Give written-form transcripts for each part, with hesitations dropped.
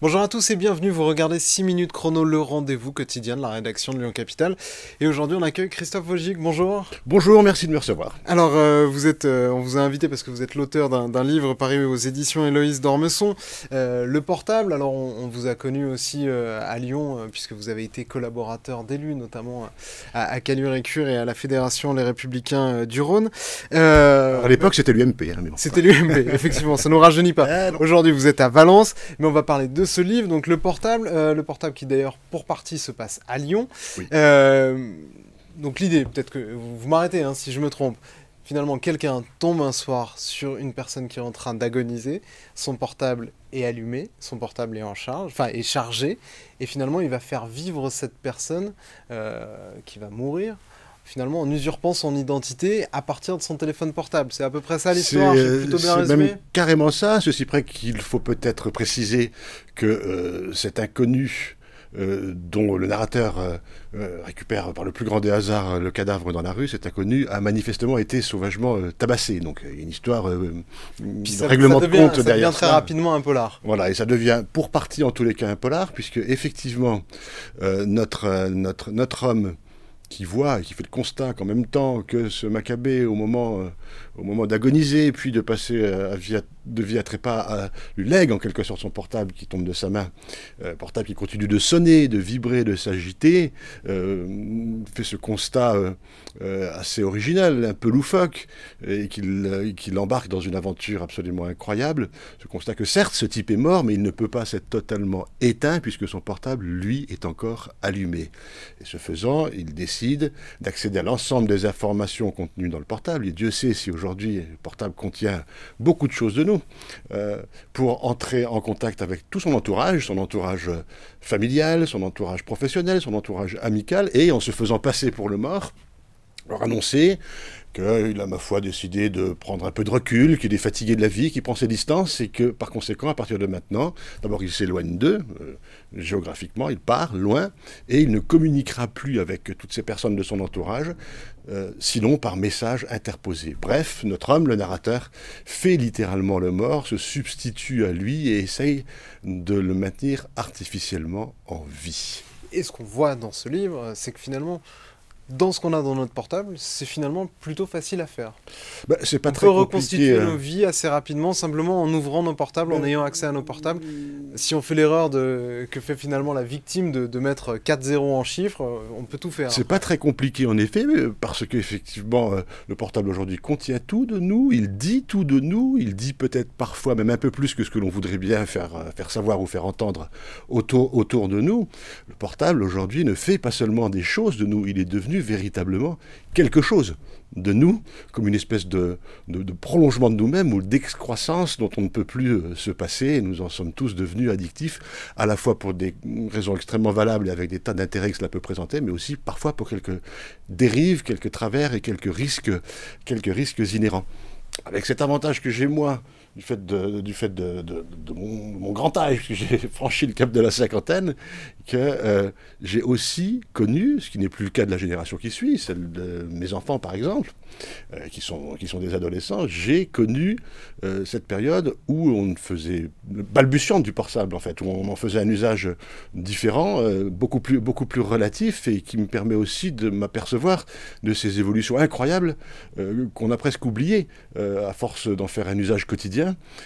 Bonjour à tous et bienvenue, vous regardez 6 minutes chrono, le rendez-vous quotidien de la rédaction de Lyon Capital. Et aujourd'hui on accueille Christophe Vogic, bonjour. Bonjour, merci de me recevoir. Alors on vous a invité parce que vous êtes l'auteur d'un livre paru aux éditions Héloïse d'Ormesson, Le Portable. Alors on vous a connu aussi à Lyon puisque vous avez été collaborateur d'élus, notamment à Caluire-et-Cure et à la Fédération Les Républicains du Rhône. À l'époque c'était l'UMP. Hein, mais bon. C'était l'UMP, effectivement, ça ne nous rajeunit pas. Aujourd'hui vous êtes à Valence, mais on va parler de ce livre, donc Le Portable qui d'ailleurs pour partie se passe à Lyon. Oui. Donc l'idée, peut-être que vous m'arrêtez hein, si je me trompe, finalement quelqu'un tombe un soir sur une personne qui est en train d'agoniser, son portable est allumé, son portable est en charge, enfin est chargé, et finalement il va faire vivre cette personne qui va mourir, finalement en usurpant son identité à partir de son téléphone portable. C'est à peu près ça l'histoire, j'ai plutôt bien résumé. C'est même carrément ça, ceci près qu'il faut peut-être préciser que cet inconnu dont le narrateur récupère par le plus grand des hasards le cadavre dans la rue, cet inconnu a manifestement été sauvagement tabassé. Donc il y a une histoire de règlement de compte derrière ça. Ça devient très rapidement un polar. Voilà, et ça devient pour partie en tous les cas un polar, puisque effectivement notre homme qui voit et qui fait le constat qu'en même temps que ce Maccabée, au moment d'agoniser, puis de passer de vie à trépas, lui lègue en quelque sorte son portable qui tombe de sa main, portable qui continue de sonner, de vibrer, de s'agiter, fait ce constat assez original, un peu loufoque, et qu'il embarque dans une aventure absolument incroyable, ce constat que certes ce type est mort, mais il ne peut pas s'être totalement éteint, puisque son portable, lui, est encore allumé. Et ce faisant, il décide d'accéder à l'ensemble des informations contenues dans le portable, et Dieu sait si aujourd'hui le portable contient beaucoup de choses de nous, pour entrer en contact avec tout son entourage familial, son entourage professionnel, son entourage amical, et en se faisant passer pour le mort, leur annoncer qu'il a, ma foi, décidé de prendre un peu de recul, qu'il est fatigué de la vie, qu'il prend ses distances, et que, par conséquent, à partir de maintenant, d'abord, il s'éloigne d'eux, géographiquement, il part loin, et il ne communiquera plus avec toutes ces personnes de son entourage, sinon par message interposé. Bref, notre homme, le narrateur, fait littéralement le mort, se substitue à lui et essaye de le maintenir artificiellement en vie. Et ce qu'on voit dans ce livre, c'est que finalement, dans ce qu'on a dans notre portable, c'est finalement plutôt facile à faire. Bah, c'est pas on très peut compliqué. Reconstituer nos vies assez rapidement, simplement en ouvrant nos portables, en ayant accès à nos portables. Si on fait l'erreur que fait finalement la victime de mettre 4 zéros en chiffres, on peut tout faire. C'est pas très compliqué en effet, parce qu'effectivement, le portable aujourd'hui contient tout de nous, il dit tout de nous, il dit peut-être parfois même un peu plus que ce que l'on voudrait bien faire savoir ou faire entendre autour de nous. Le portable aujourd'hui ne fait pas seulement des choses de nous, il est devenu véritablement quelque chose de nous, comme une espèce de prolongement de nous-mêmes ou d'excroissance dont on ne peut plus se passer, et nous en sommes tous devenus addictifs, à la fois pour des raisons extrêmement valables et avec des tas d'intérêts que cela peut présenter, mais aussi parfois pour quelques dérives, quelques travers et quelques risques inhérents. Avec cet avantage que j'ai moi, du fait de mon grand âge, puisque j'ai franchi le cap de la cinquantaine, que j'ai aussi connu, ce qui n'est plus le cas de la génération qui suit, celle de mes enfants par exemple, qui sont des adolescents, j'ai connu cette période où on faisait balbutiante du portable en fait, où on en faisait un usage différent, beaucoup plus relatif, et qui me permet aussi de m'apercevoir de ces évolutions incroyables qu'on a presque oubliées à force d'en faire un usage quotidien,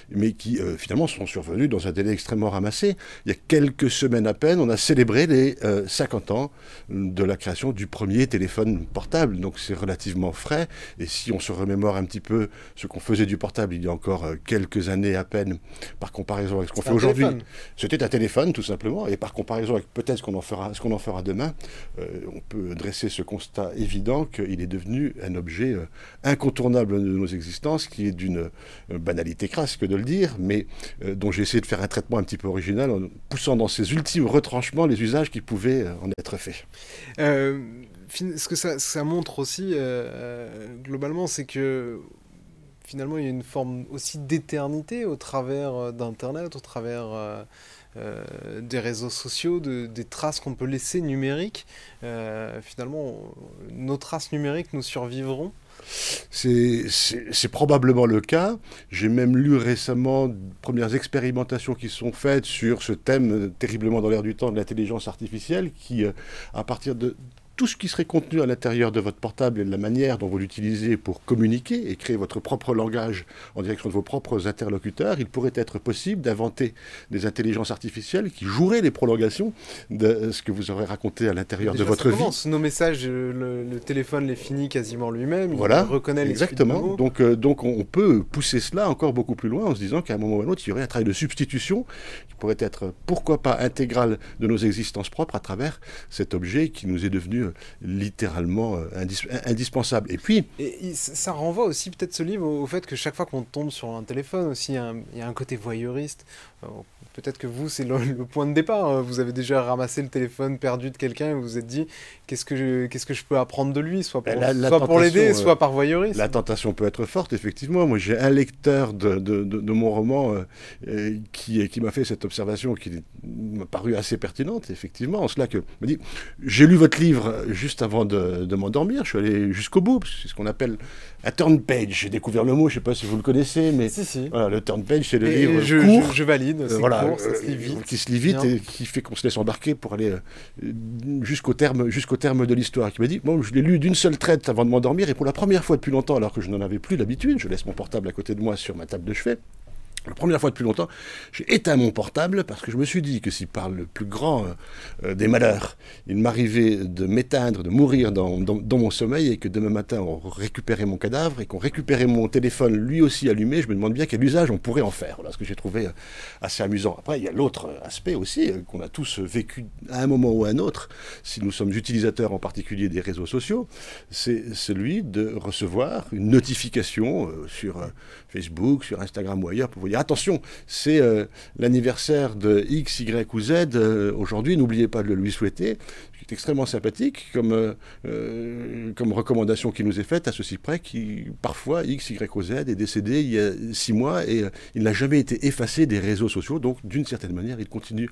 mais qui finalement sont survenues dans un délai extrêmement ramassé. Il y a quelques semaines à peine, on a célébré les 50 ans de la création du premier téléphone portable, donc c'est relativement frais, et si on se remémore un petit peu ce qu'on faisait du portable il y a encore quelques années à peine, par comparaison avec ce qu'on fait aujourd'hui, c'était un téléphone tout simplement, et par comparaison avec peut-être ce qu'on en fera demain, on peut dresser ce constat évident qu'il est devenu un objet incontournable de nos existences, qui est d'une banalité crasse que de le dire, mais dont j'ai essayé de faire un traitement un petit peu original en poussant dans ses ultimes retranchements les usages qui pouvaient en être faits. Ce que ça montre aussi, globalement, c'est que finalement, il y a une forme aussi d'éternité au travers d'Internet, au travers des réseaux sociaux, des traces qu'on peut laisser numériques. Finalement, nos traces numériques nous survivront. C'est probablement le cas. J'ai même lu récemment de premières expérimentations qui sont faites sur ce thème terriblement dans l'air du temps de l'intelligence artificielle qui, à partir de tout ce qui serait contenu à l'intérieur de votre portable et de la manière dont vous l'utilisez pour communiquer et créer votre propre langage en direction de vos propres interlocuteurs, il pourrait être possible d'inventer des intelligences artificielles qui joueraient les prolongations de ce que vous aurez raconté à l'intérieur de votre vie. Nos messages, le téléphone les finit quasiment lui-même, voilà, il reconnaît les exactement. Donc on peut pousser cela encore beaucoup plus loin en se disant qu'à un moment ou à un autre, il y aurait un travail de substitution qui pourrait être, pourquoi pas, intégral de nos existences propres à travers cet objet qui nous est devenu littéralement indispensable. Et puis... ça renvoie aussi peut-être ce livre au fait que chaque fois qu'on tombe sur un téléphone aussi, il y a un côté voyeuriste. Peut-être que vous, c'est le point de départ. Vous avez déjà ramassé le téléphone perdu de quelqu'un et vous vous êtes dit qu'est-ce que je peux apprendre de lui, soit pour l'aider, soit par voyeurisme. La tentation peut être forte, effectivement. Moi, j'ai un lecteur de mon roman qui m'a fait cette observation qui m'a paru assez pertinente, effectivement, en cela que m'a dit j'ai lu votre livre juste avant de m'endormir, je suis allé jusqu'au bout, parce que c'est ce qu'on appelle un turn page. J'ai découvert le mot, je ne sais pas si vous le connaissez, mais si. Voilà, le turn page, c'est le livre court. Je valide, c'est voilà, court, ça se lit vite. Qui se lit vite et qui fait qu'on se laisse embarquer pour aller jusqu'au terme de l'histoire. Qui m'a dit, bon, je l'ai lu d'une seule traite avant de m'endormir, et pour la première fois depuis longtemps, alors que je n'en avais plus l'habitude, je laisse mon portable à côté de moi sur ma table de chevet. La première fois depuis longtemps, j'ai éteint mon portable parce que je me suis dit que si par le plus grand des malheurs, il m'arrivait de m'éteindre, de mourir dans mon sommeil et que demain matin on récupérait mon cadavre et qu'on récupérait mon téléphone lui aussi allumé, je me demande bien quel usage on pourrait en faire. Voilà ce que j'ai trouvé assez amusant. Après, il y a l'autre aspect aussi qu'on a tous vécu à un moment ou à un autre, si nous sommes utilisateurs en particulier des réseaux sociaux, c'est celui de recevoir une notification sur Facebook, sur Instagram ou ailleurs pour vous dire attention, c'est l'anniversaire de X, Y ou Z aujourd'hui, n'oubliez pas de le lui souhaiter. C'est extrêmement sympathique comme recommandation qui nous est faite, à ceci près qui parfois X, Y ou Z est décédé il y a 6 mois et il n'a jamais été effacé des réseaux sociaux, donc d'une certaine manière il continue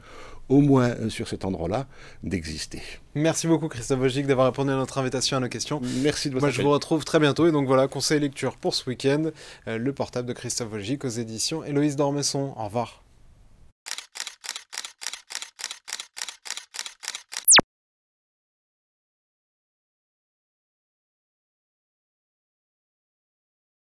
au moins sur cet endroit-là d'exister. Merci beaucoup Christophe Wojcik d'avoir répondu à notre invitation, à nos questions. Merci de votre appel. Je vous retrouve très bientôt et donc voilà, conseil lecture pour ce week-end, le portable de Christophe Wojcik aux éditions Héloïse d'Ormesson. Au revoir.